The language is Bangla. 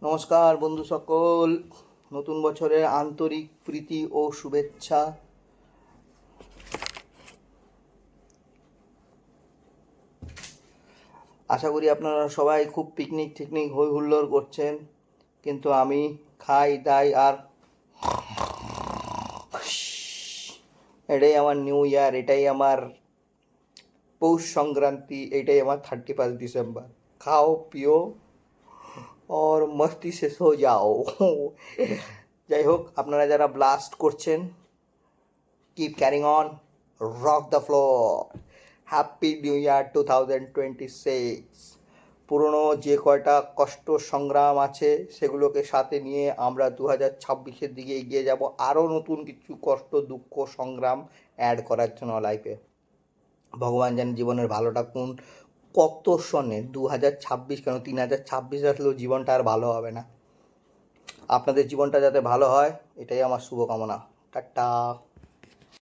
নমস্কার বন্ধু সকল, নতুন বছরের আন্তরিক প্রীতি ও শুভেচ্ছা। আশা করি আপনারা সবাই খুব পিকনিক টিকনিক হই হুল্লোড় করছেন, কিন্তু আমি খাই দাই আর এটাই আমার নিউ ইয়ার, এটাই আমার পৌষ সংক্রান্তি, এটাই আমার 31 ডিসেম্বর। খাও পিও और मस्ती से सो যাও। যাই হোক, আপনারা যারা ব্লাস্ট করছেন, keep carrying on, rock the floor. Happy new year 2026। পুরনো যে কয়টা কষ্ট সংগ্রাম আছে সেগুলোকে সাথে নিয়ে আমরা 2026-এর দিকে এগিয়ে যাব, আরও নতুন কিছু কষ্ট দুঃখ সংগ্রাম অ্যাড করার জন্য লাইফে। ভগবান জানে জীবনের ভালোটা কত সনে 2026 কেন 3026 আসলেও জীবনটা আর ভালো হবে না। আপনাদের জীবনটা যাতে ভালো হয় এটাই আমার শুভকামনা। টাটা।